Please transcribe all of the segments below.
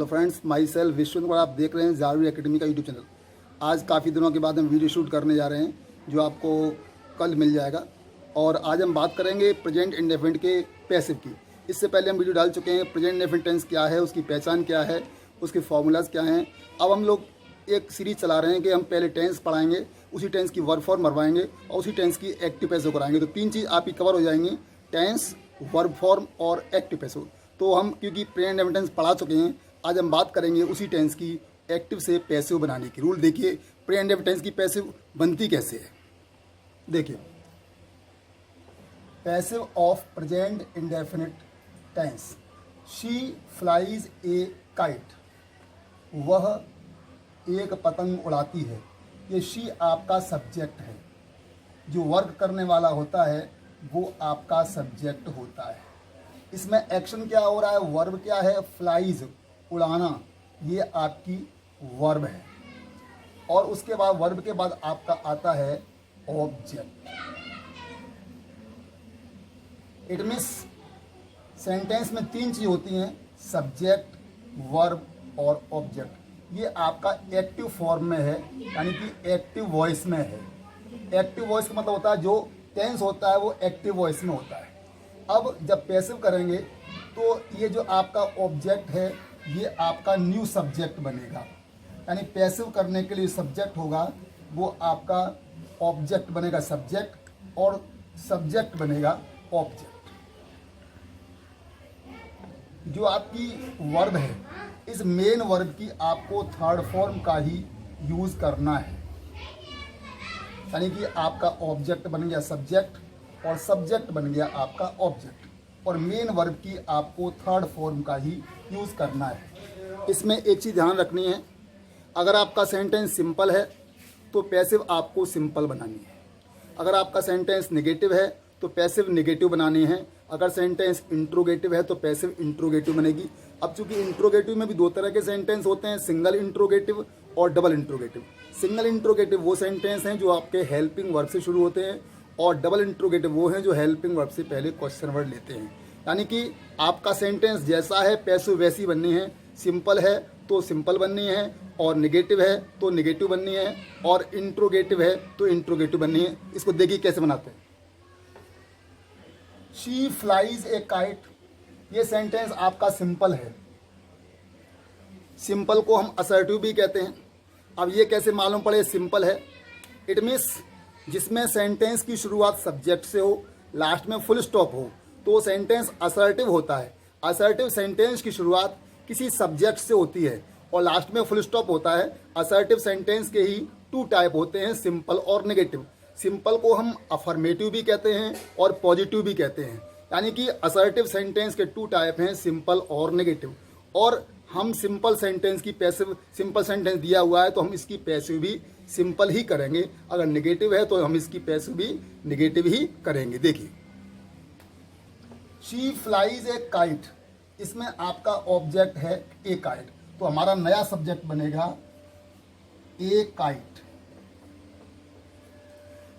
तो friends, my self Vishwanath और आप देख रहे हैं जारवी एकेडमी का यूट्यूब चैनल। आज काफ़ी दिनों के बाद हम वीडियो शूट करने जा रहे हैं जो आपको कल मिल जाएगा। और आज हम बात करेंगे प्रेजेंट इंडेफिनिट के पैसिव की। इससे पहले हम वीडियो डाल चुके हैं प्रेजेंट इंडेफिनिट टेंस क्या है, उसकी पहचान क्या है, उसके फॉर्मूलाज क्या हैं। अब हम लोग एक सीरीज चला रहे हैं कि हम पहले टेंस पढ़ाएंगे, उसी टेंस की वर्ब फॉर्म मरवाएंगे और उसी टेंस की एक्टिव पैसिव कराएंगे। तो 3 चीज़ आपकी कवर हो जाएंगी, टेंस, वर्ब फॉर्म और एक्टिव पैसिव। तो हम क्योंकि प्रेजेंट इंडेफिनिट टेंस पढ़ा चुके हैं, आज हम बात करेंगे उसी टेंस की एक्टिव से पैसिव बनाने की। रूल देखिए, प्रेजेंट इंडेफिनिट टेंस की पैसिव बनती कैसे है। देखिए, passive of present indefinite tense, she flies a kite, वह एक पतंग उड़ाती है। ये शी आपका सब्जेक्ट है, जो वर्क करने वाला होता है वो आपका सब्जेक्ट होता है। इसमें एक्शन क्या हो रहा है, वर्ब क्या है, फ्लाइज उड़ाना, ये आपकी वर्ब है। और उसके बाद वर्ब के बाद आपका आता है ऑब्जेक्ट। इट मीन्स सेंटेंस में 3 चीज होती हैं, सब्जेक्ट, वर्ब और ऑब्जेक्ट। ये आपका एक्टिव फॉर्म में है, यानी कि एक्टिव वॉइस में है। एक्टिव वॉइस का मतलब होता है जो टेंस होता है वो एक्टिव वॉइस में होता है। अब जब पैसिव करेंगे तो ये जो आपका ऑब्जेक्ट है ये आपका न्यू सब्जेक्ट बनेगा। यानी पैसिव करने के लिए सब्जेक्ट होगा वो आपका ऑब्जेक्ट बनेगा सब्जेक्ट, और सब्जेक्ट बनेगा ऑब्जेक्ट। जो आपकी वर्ब है, इस मेन वर्ब की आपको थर्ड फॉर्म का ही यूज करना है। यानी कि आपका ऑब्जेक्ट बन गया सब्जेक्ट और सब्जेक्ट बन गया आपका ऑब्जेक्ट, और मेन वर्ब की आपको थर्ड फॉर्म का ही यूज़ करना है। इसमें एक चीज़ ध्यान रखनी है, अगर आपका सेंटेंस सिंपल है तो पैसिव आपको सिंपल बनानी है। अगर आपका सेंटेंस नेगेटिव है तो पैसिव नेगेटिव बनानी है। अगर सेंटेंस इंट्रोगेटिव है तो पैसिव इंट्रोगेटिव बनेगी। अब चूंकि इंट्रोगेटिव में भी 2 तरह के सेंटेंस होते हैं, सिंगल इंट्रोगेटिव और डबल इंट्रोगेटिव। सिंगल इंट्रोगेटिव वो सेंटेंस हैं जो आपके हेल्पिंग वर्ब से शुरू होते हैं, और डबल इंट्रोगेटिव वो हैं जो हेल्पिंग वर्ब से पहले क्वेश्चन वर्ड लेते हैं। यानी कि आपका सेंटेंस जैसा है पैसिव वैसी बननी है। सिंपल है तो सिंपल बननी है, और नेगेटिव है तो नेगेटिव बननी है, और इंट्रोगेटिव है तो इंट्रोगेटिव बननी है। इसको देखिए कैसे बनाते हैं। शी फ्लाइज ए काइट, ये सेंटेंस आपका सिंपल है। सिंपल को हम असर्टिव भी कहते हैं। अब ये कैसे मालूम पड़े सिंपल है। इट मीन्स जिसमें सेंटेंस की शुरुआत सब्जेक्ट से हो, लास्ट में फुल स्टॉप हो, तो सेंटेंस असर्टिव होता है। असर्टिव सेंटेंस की शुरुआत किसी सब्जेक्ट से होती है और लास्ट में फुल स्टॉप होता है। असर्टिव सेंटेंस के ही 2 टाइप होते हैं, सिंपल और नेगेटिव। सिंपल को हम अफर्मेटिव भी कहते हैं और पॉजिटिव भी कहते हैं। यानी कि असर्टिव सेंटेंस के 2 टाइप हैं, सिंपल और नेगेटिव। और हम सिंपल सेंटेंस की पैसिव, सिंपल सेंटेंस दिया हुआ है तो हम इसकी पैसिव भी सिंपल ही करेंगे। अगर नेगेटिव है तो हम इसकी पैसिव भी नेगेटिव ही करेंगे। देखिए, शी फ्लाइज ए काइट, इसमें आपका ऑब्जेक्ट है ए काइट, तो हमारा नया सब्जेक्ट बनेगा ए काइट।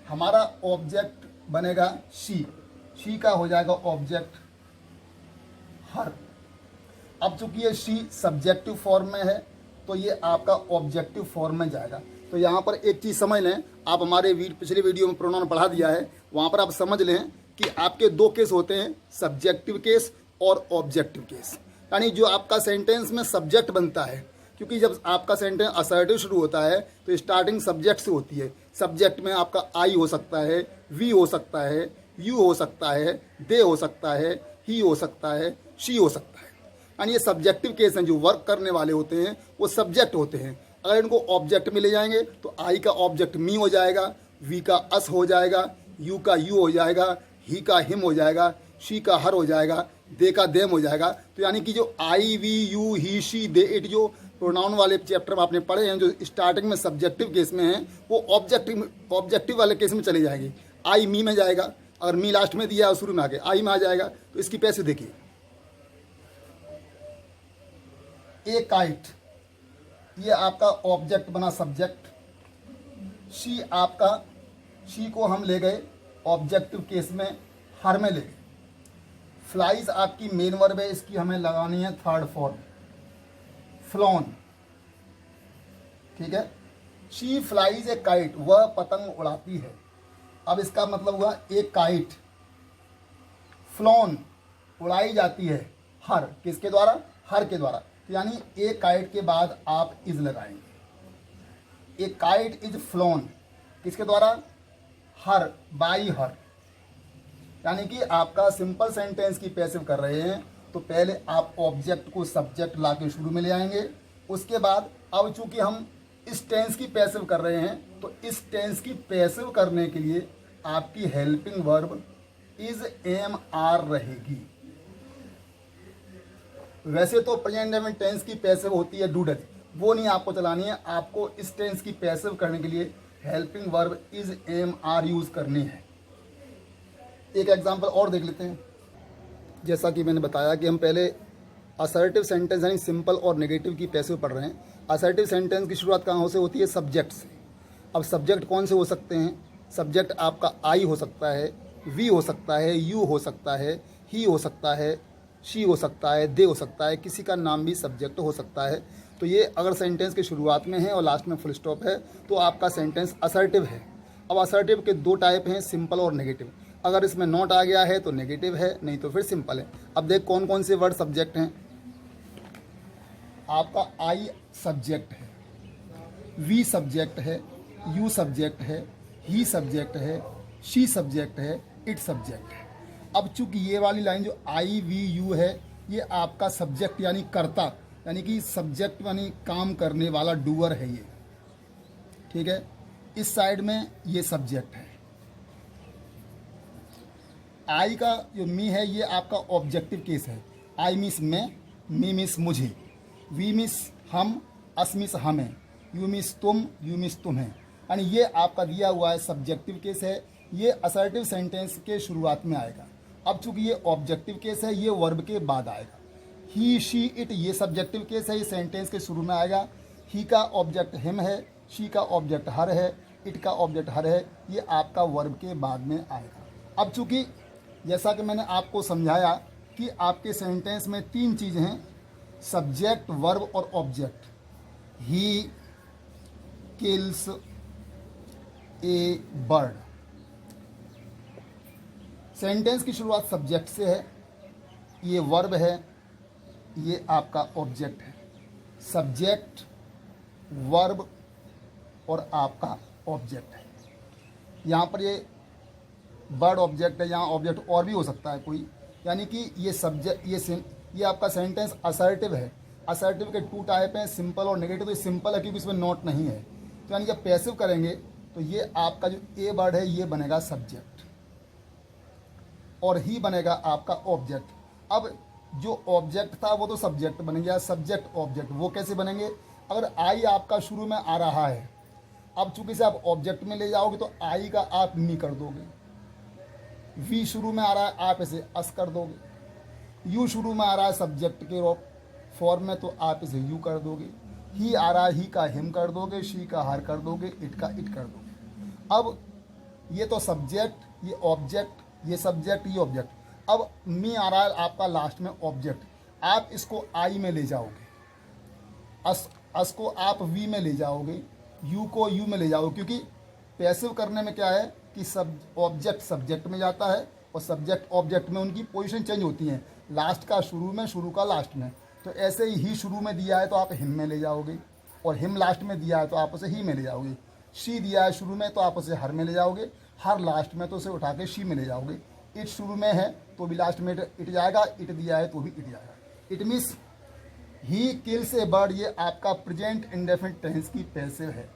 हमारा ऑब्जेक्ट बनेगा शी, शी का हो जाएगा ऑब्जेक्ट हर। अब चूंकि ये शी सब्जेक्टिव फॉर्म में है तो ये आपका ऑब्जेक्टिव फॉर्म में जाएगा। तो यहाँ पर एक चीज़ समझ लें, आप हमारे पिछले वीडियो में प्रोनाउन पढ़ा दिया है, वहाँ पर आप समझ लें कि आपके 2 केस होते हैं, सब्जेक्टिव केस और ऑब्जेक्टिव केस। यानी जो आपका सेंटेंस में सब्जेक्ट बनता है, क्योंकि जब आपका सेंटेंस असर्टिव शुरू होता है तो स्टार्टिंग सब्जेक्ट से होती है। सब्जेक्ट में आपका आई हो सकता है, वी हो सकता है, यू हो सकता है, दे हो सकता है, ही हो सकता है, शी हो सकता है। यानी ये सब्जेक्टिव केस हैं, जो वर्क करने वाले होते हैं वो सब्जेक्ट होते हैं। अगर इनको ऑब्जेक्ट में ले जाएंगे तो आई का ऑब्जेक्ट मी हो जाएगा, वी का अस हो जाएगा, यू का यू हो जाएगा, ही का हिम हो जाएगा, शी का हर हो जाएगा, दे का देम हो जाएगा। तो यानी कि जो I, we, you, he, she, they, it जो प्रोनाउन वाले चैप्टर में आपने पढ़े हैं, जो स्टार्टिंग में सब्जेक्टिव केस में हैं, वो ऑब्जेक्टिव वाले केस में चले जाएंगे। आई मी में जाएगा, अगर मी लास्ट में दिया है शुरू में आके आई में आ जाएगा। तो इसकी पैसे देखिए, ए काइट ये आपका ऑब्जेक्ट बना सब्जेक्ट। शी आपका, शी को हम ले गए ऑब्जेक्टिव केस में, हर में ले गए। फ्लाइज आपकी मेन वर्ब है, इसकी हमें लगानी है थर्ड फॉर्म। फ्लॉन, ठीक है। शी फ्लाइज ए काइट, वह पतंग उड़ाती है। अब इसका मतलब हुआ एक काइट फ्लॉन उड़ाई जाती है, हर किसके द्वारा, हर के द्वारा। तो यानी एक काइट के बाद आप इज लगाएंगे। एक काइट इज फ्लॉन किसके द्वारा, हर, बाई हर। यानी कि आपका सिंपल सेंटेंस की पैसिव कर रहे हैं तो पहले आप ऑब्जेक्ट को सब्जेक्ट ला के शुरू में ले आएंगे। उसके बाद अब चूंकि हम इस टेंस की पैसिव कर रहे हैं तो इस टेंस की पैसिव करने के लिए आपकी helping verb is am are रहेगी। वैसे तो प्रेजेंट इंडेफिनिट टेंस की पैसिव होती है डू डज, वो नहीं आपको चलानी है। आपको इस टेंस की पैसिव करने के लिए helping verb is am are use करनी है। एक एग्जांपल और देख लेते हैं। जैसा कि मैंने बताया कि हम पहले असर्टिव सेंटेंस यानी सिंपल और नेगेटिव की पैसिव पढ़ रहे हैं। असर्टिव सेंटेंस की शुरुआत कहाँ से होती है, सब्जेक्ट से। अब सब्जेक्ट कौन से हो सकते हैं, सब्जेक्ट आपका आई हो सकता है, वी हो सकता है, यू हो सकता है, ही हो सकता है, शी हो सकता है, दे हो सकता है, किसी का नाम भी सब्जेक्ट हो सकता है। तो ये अगर सेंटेंस के शुरुआत में है और लास्ट में फुल स्टॉप है तो आपका सेंटेंस असर्टिव है। अब असर्टिव के दो टाइप हैं, सिंपल और नेगेटिव। अगर इसमें नॉट आ गया है तो नेगेटिव है, नहीं तो फिर सिंपल है। अब देख कौन कौन से वर्ड सब्जेक्ट हैं। आपका आई सब्जेक्ट है, वी सब्जेक्ट है, यू सब्जेक्ट है, ही सब्जेक्ट है, शी सब्जेक्ट है, इट सब्जेक्ट है। अब चूंकि ये वाली लाइन जो आई वी यू है ये आपका सब्जेक्ट यानी कर्ता, यानी कि सब्जेक्ट यानी काम करने वाला डूअर है ये, ठीक है। इस साइड में ये सब्जेक्ट है। आई का जो मी है ये आपका ऑब्जेक्टिव केस है। आई मीन्स मैं, मी मीन्स मुझे, वी मीन्स हम, अस मीन्स हमें, यू मीन्स तुम, यू मीन्स तुम्हें। यानी ये आपका दिया हुआ है सब्जेक्टिव केस है। ये असर्टिव सेंटेंस के शुरुआत में आएगा। अब चूंकि ये ऑब्जेक्टिव केस है ये वर्ब के बाद आएगा। ही शी इट ये सब्जेक्टिव केस है, ये सेंटेंस के शुरू में आएगा। ही का ऑब्जेक्ट हिम है, शी का ऑब्जेक्ट हर है, इट का ऑब्जेक्ट हर है, ये आपका वर्ब के बाद में आएगा। अब चूंकि जैसा कि मैंने आपको समझाया कि आपके सेंटेंस में तीन चीज़ें हैं, सब्जेक्ट, वर्ब और object. He kills A bird. Sentence की शुरुआत सब्जेक्ट से है, ये वर्ब है, ये आपका ऑब्जेक्ट है। सब्जेक्ट, वर्ब और आपका ऑब्जेक्ट है। यहाँ पर ये बर्ड ऑब्जेक्ट है, यहाँ ऑब्जेक्ट और भी हो सकता है कोई। यानी कि ये सब्जेक्ट ये आपका सेंटेंस असर्टिव है। असर्टिव के टू टाइप हैं, सिंपल और नेगेटिव। तो सिंपल है क्योंकि इसमें नॉट नहीं है। तो यानी जब पैसिव करेंगे तो ये आपका जो ए बर्ड है ये बनेगा सब्जेक्ट और ही बनेगा आपका ऑब्जेक्ट। अब जो ऑब्जेक्ट था वो तो सब्जेक्ट बन गया, सब्जेक्ट ऑब्जेक्ट। वो कैसे बनेंगे, अगर आई आपका शुरू में आ रहा है, अब चूंकि से आप ऑब्जेक्ट में ले जाओगे तो आई का आप मी कर दोगे। वी शुरू में आ रहा है आप इसे अस कर दोगे। यू शुरू में आ रहा है सब्जेक्ट के फॉर्म में तो आप इसे यू कर दोगे। ही आ रहा है, ही का हिम कर दोगे, शी का हर कर दोगे, इट का इट कर दोगे। अब ये तो सब्जेक्ट, ये ऑब्जेक्ट, ये सब्जेक्ट, ये ऑब्जेक्ट। अब मी आ रहा है आपका लास्ट में ऑब्जेक्ट, आप इसको आई में ले जाओगे, अस को आप वी में ले जाओगे, यू को यू में ले जाओगे। क्योंकि पैसिव करने में क्या है कि सब ऑब्जेक्ट सब्जेक्ट में जाता है और सब्जेक्ट ऑब्जेक्ट में उनकी पोजीशन चेंज होती है, लास्ट का शुरू में, शुरू का लास्ट में। तो ऐसे ही शुरू में दिया है तो आप हिम में ले जाओगे, और हिम लास्ट में दिया है तो आप उसे ही में ले जाओगे। शी दिया है शुरू में तो आप उसे हर में ले जाओगे, हर लास्ट में तो उसे उठा के शी में ले जाओगे। इट शुरू में है तो भी लास्ट में इट जाएगा, इट दिया है तो भी इट जाएगा। It means he kills A bird, ये आपका प्रेजेंट इंडेफिनिट टेंस की पैसिव है।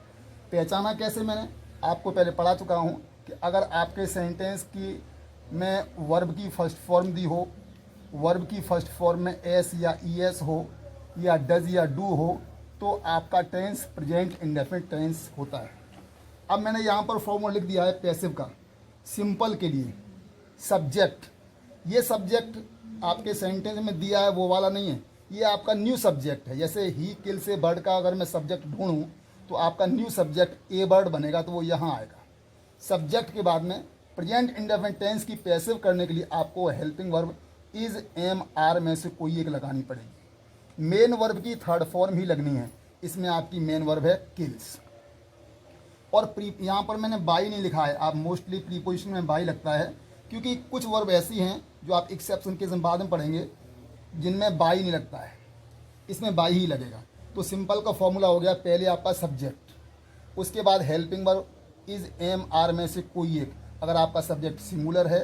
पहचाना कैसे, मैंने आपको पहले पढ़ा चुका हूँ कि अगर आपके सेंटेंस की में वर्ब की फर्स्ट फॉर्म दी हो, वर्ब की फर्स्ट फॉर्म में एस या ई एस हो या डज या डू हो तो आपका टेंस प्रेजेंट इंडेफिनिट टेंस होता है। अब मैंने यहाँ पर फॉर्मूला लिख दिया है पैसिव का। सिंपल के लिए सब्जेक्ट, ये सब्जेक्ट आपके सेंटेंस में दिया है वो वाला नहीं है, ये आपका न्यू सब्जेक्ट है। जैसे ही किल से बर्ड का अगर मैं सब्जेक्ट ढूंढूं तो आपका न्यू सब्जेक्ट ए बर्ड बनेगा तो वो यहाँ आएगा। सब्जेक्ट के बाद में प्रेजेंट इंडेफिनिट टेंस की पैसिव करने के लिए आपको helping verb is am are में से कोई एक लगानी पड़ेगी। मेन वर्ब की थर्ड फॉर्म ही लगनी है। इसमें आपकी मेन वर्ब है किल्स। और यहाँ पर मैंने बाई नहीं लिखा है, आप मोस्टली प्रीपोजिशन में बाई लगता है, क्योंकि कुछ वर्ब ऐसी हैं जो आप एक्सेप्शन के बाद में पढ़ेंगे जिनमें बाई नहीं लगता है, इसमें बाई ही लगेगा। तो सिंपल का फॉर्मूला हो गया, पहले आपका सब्जेक्ट, उसके बाद helping verb is am are में से कोई एक। अगर आपका सब्जेक्ट सिंगुलर है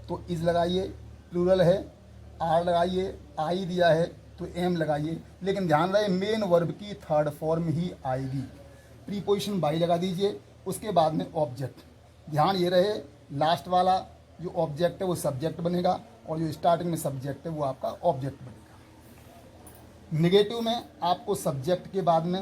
तो इज लगाइए, प्लूरल है आर लगाइए, आई दिया है तो एम लगाइए, लेकिन ध्यान रहे मेन वर्ब की थर्ड फॉर्म ही आएगी। प्रीपोजिशन बाई लगा दीजिए, उसके बाद में ऑब्जेक्ट। ध्यान ये रहे लास्ट वाला जो ऑब्जेक्ट है वो सब्जेक्ट बनेगा और जो स्टार्टिंग में सब्जेक्ट है वो आपका ऑब्जेक्ट बनेगा। निगेटिव में आपको सब्जेक्ट के बाद में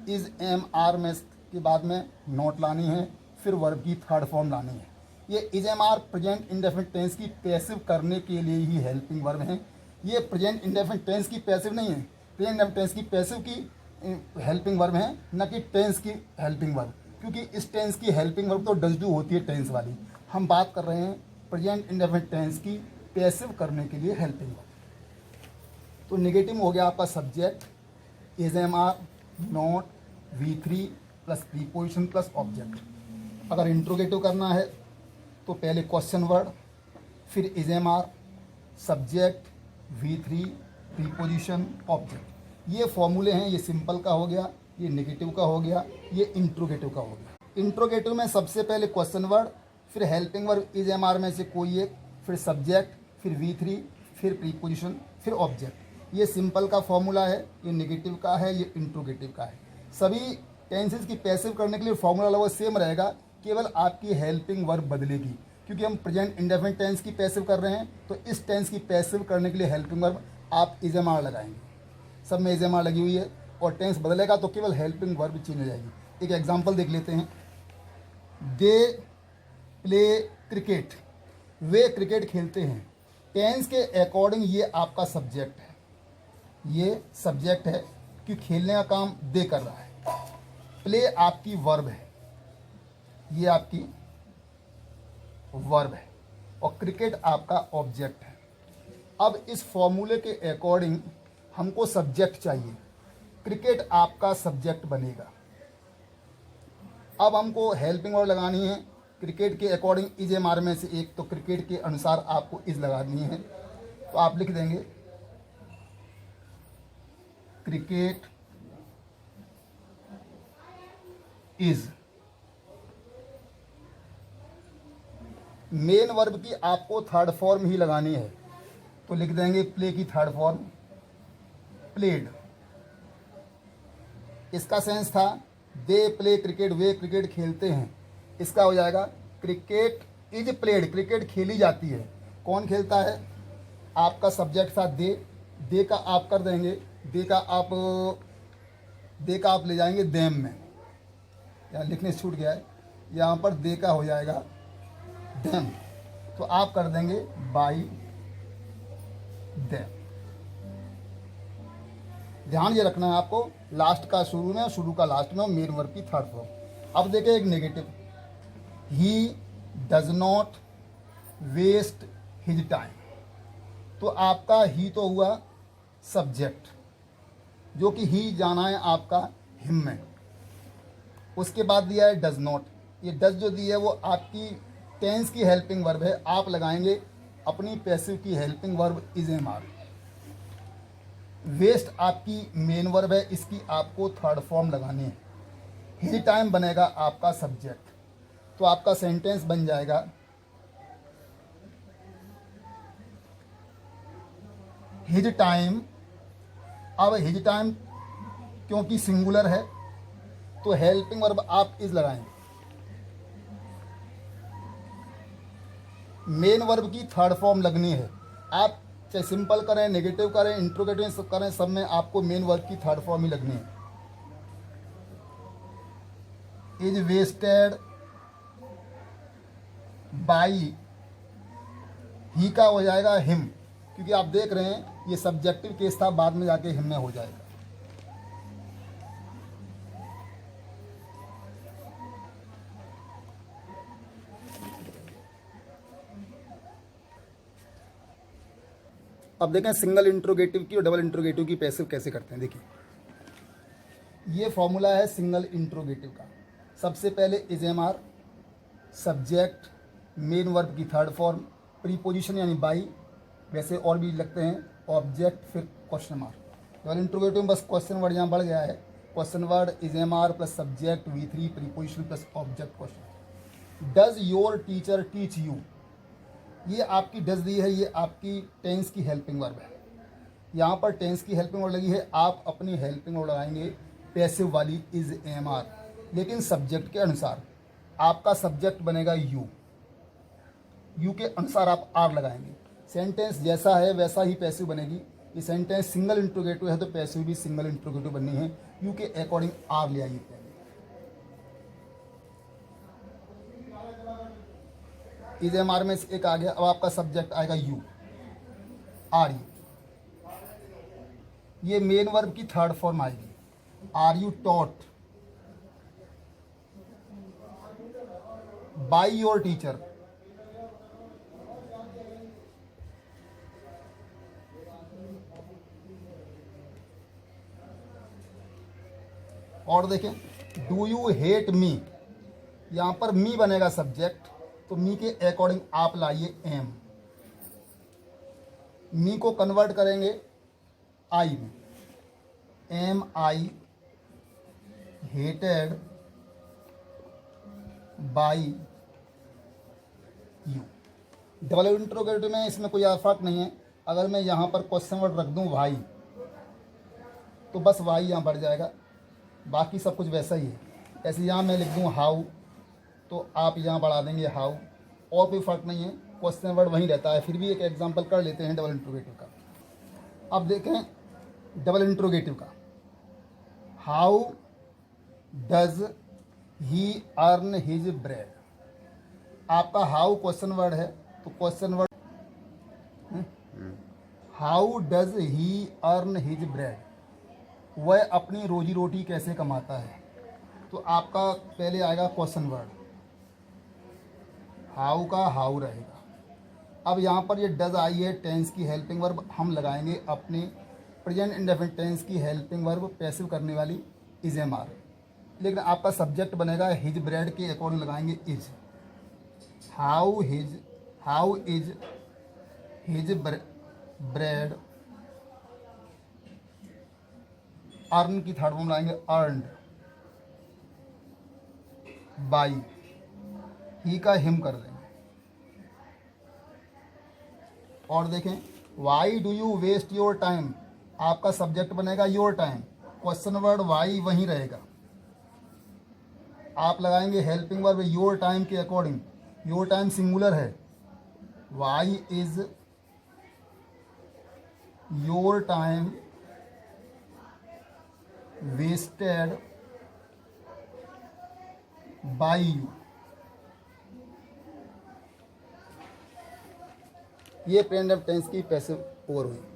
इज एम आर में के बाद में नॉट लानी है, फिर वर्ब की थर्ड फॉर्म लानी है। ये is am are present indefinite tense की पैसिव करने के लिए ही हेल्पिंग वर्ब है। ये प्रेजेंट इंडेफिनिट टेंस की पैसिव नहीं है, प्रेजेंट इंडेफिनिट टेंस की पैसिव की हेल्पिंग वर्ब है, न कि टेंस की हेल्पिंग वर्ब, क्योंकि इस टेंस की हेल्पिंग वर्ब तो डज डू होती है टेंस वाली। हम बात कर रहे हैं प्रेजेंट इंडेफिनिट टेंस की पैसिव करने के लिए हेल्पिंग वर्ब। तो नेगेटिव हो गया आपका subject is am are not V3 plus preposition plus object. अगर इंट्रोगेटिव करना है तो पहले क्वेश्चन वर्ड, फिर is am are, subject, V3, preposition, object. ये फॉर्मूले हैं। ये सिंपल का हो गया, ये नेगेटिव का हो गया, ये इंट्रोगेटिव का हो गया। इंट्रोगेटिव में सबसे पहले क्वेश्चन वर्ड, फिर helping verb is am are में से कोई एक, फिर सब्जेक्ट, फिर V3, फिर प्रीपोजिशन, फिर ऑब्जेक्ट। ये सिंपल का फॉर्मूला है, ये नेगेटिव का है, ये इंट्रोगेटिव का है। सभी टेंसेस की पैसिव करने के लिए फॉर्मूला लगभग सेम रहेगा, केवल आपकी हेल्पिंग वर्ब बदलेगी। क्योंकि हम प्रेजेंट इंडेफिनिट टेंस की पैसिव कर रहे हैं तो इस टेंस की पैसिव करने के लिए हेल्पिंग वर्ब आप इज एम आर लगाएंगे। सब में इज एम आर लगी हुई है और टेंस बदलेगा तो केवल हेल्पिंग वर्ब चेंज हो जाएगी। एक एग्जांपल देख लेते हैं। They play cricket, way cricket खेलते हैं। टेंस के अकॉर्डिंग ये आपका सब्जेक्ट है, ये सब्जेक्ट है कि खेलने का काम दे कर रहा है। प्ले आपकी वर्ब है, ये आपकी वर्ब है, और क्रिकेट आपका ऑब्जेक्ट है। अब इस फॉर्मूले के अकॉर्डिंग हमको सब्जेक्ट चाहिए, क्रिकेट आपका सब्जेक्ट बनेगा। अब हमको हेल्पिंग वर्ब लगानी है, क्रिकेट के अकॉर्डिंग इज एम आर में से एक, तो क्रिकेट के अनुसार आपको इज लगानी है। तो आप लिख देंगे क्रिकेट इज। मेन वर्ब की आपको थर्ड फॉर्म ही लगानी है, तो लिख देंगे प्ले की थर्ड फॉर्म प्लेड। इसका सेंस था they play cricket, way cricket खेलते हैं। इसका हो जाएगा क्रिकेट इज प्लेड, क्रिकेट खेली जाती है। कौन खेलता है? आपका सब्जेक्ट था दे, दे का आप कर देंगे, दे का आप ले जाएंगे देम में, यहाँ लिखने से छूट गया है, यहाँ पर दे का हो जाएगा देम, तो आप कर देंगे बाई देम। ध्यान ये रखना है आपको, लास्ट का शुरू में और शुरू का लास्ट में, और मेन वर्ब की थर्ड फॉर्म। अब देखिए एक negative, he does not waste his time. तो आपका ही तो हुआ सब्जेक्ट, जो कि ही जाना है आपका हिम में। उसके बाद दिया है डज नॉट, ये डज जो दी है वो आपकी टेंस की हेल्पिंग वर्ब है, आप लगाएंगे अपनी पैसिव की helping verb is am are. Waste आपकी मेन वर्ब है, इसकी आपको थर्ड फॉर्म लगानी है। हिज टाइम बनेगा आपका सब्जेक्ट, तो आपका सेंटेंस बन जाएगा हिज टाइम। अब हिज टाइम क्योंकि सिंगुलर है तो हेल्पिंग वर्ब आप इज लगाएंगे। मेन वर्ब की थर्ड फॉर्म लगनी है। आप चाहे सिंपल करें, नेगेटिव करें, इंट्रोगेटिव करें, सब में आपको मेन वर्ब की थर्ड फॉर्म ही लगनी है। इज वेस्टेड बाई, ही का हो जाएगा हिम, क्योंकि आप देख रहे हैं ये सब्जेक्टिव केस था, बाद में जाके हिम में हो जाएगा। अब देखें सिंगल इंट्रोगेटिव की और डबल इंट्रोगेटिव की पैसिव कैसे करते हैं। देखिए ये फॉर्मूला है सिंगल इंट्रोगेटिव का। सबसे पहले is am are, subject, main verb की थर्ड फॉर्म, प्रीपोजिशन यानी बाई, वैसे और भी लगते हैं, ऑब्जेक्ट, फिर क्वेश्चन मार्क। डबल इंट्रोगेटिव में बस क्वेश्चन वर्ड यहाँ बढ़ गया है, question word is am are plus subject V3 preposition plus object question. Does your teacher teach you, ये आपकी डज दी है, ये आपकी टेंस की हेल्पिंग वर्ब है। यहाँ पर टेंस की हेल्पिंग वर्ब लगी है, आप अपनी हेल्पिंग वर्ब लगाएंगे पैसिव वाली इज एम आर, लेकिन सब्जेक्ट के अनुसार। आपका सब्जेक्ट बनेगा यू, यू के अनुसार आप आर लगाएंगे। सेंटेंस जैसा है वैसा ही पैसिव बनेगी। ये सेंटेंस सिंगल इंट्रोगेटिव है तो पैसिव भी सिंगल इंट्रोगेटिव बननी है, यू के अकॉर्डिंग आर ले आइए पहले। इज एम आर में से एक आ गया, अब आपका सब्जेक्ट आएगा यू, आर यू। ये मेन वर्ब की थर्ड फॉर्म आएगी, are you taught by your teacher. और देखें डू यू हेट मी, यहां पर मी बनेगा सब्जेक्ट, तो मी के अकॉर्डिंग आप लाइए एम। मी को कन्वर्ट करेंगे आई में, am I hated by you. Double interrogative में इसमें कोई फर्क नहीं है। अगर मैं यहाँ पर क्वेश्चन वर्ड रख दूँ वाई, तो बस वाई यहाँ बढ़ जाएगा, बाकी सब कुछ वैसा ही है। ऐसे यहाँ मैं लिख दूँ हाउ, तो आप यहाँ बढ़ा देंगे हाउ, और कोई फर्क नहीं है, क्वेश्चन वर्ड वहीं रहता है। फिर भी एक एग्जांपल कर लेते हैं डबल इंट्रोगेटिव का। अब देखें डबल इंट्रोगेटिव का, how does he earn his bread. आपका हाउ क्वेश्चन वर्ड है, तो question word how does he earn his bread, वह अपनी रोजी रोटी कैसे कमाता है। तो आपका पहले आएगा क्वेश्चन वर्ड, हाउ का हाउ रहेगा। अब यहाँ पर ये डज आई है टेंस की हेल्पिंग वर्ब, हम लगाएंगे अपने प्रेजेंट इंडेफिनिट टेंस की हेल्पिंग वर्ब पैसिव करने वाली इज एम आर, लेकिन आपका सब्जेक्ट बनेगा हिज ब्रेड के अकॉर्डिंग लगाएंगे is. How is his bread, earn की थर्ड फॉर्म लाएंगे अर्नड बाई, ही का हिम कर देंगे। और देखें why do you waste your time, आपका सब्जेक्ट बनेगा your time, question word why वहीं रहेगा, आप लगाएंगे हेल्पिंग वर्ब योर टाइम के अकॉर्डिंग। योर टाइम सिंगुलर है, why is your time wasted by you. ये प्रेजेंट टेंस की पैसिव ओवर हुई।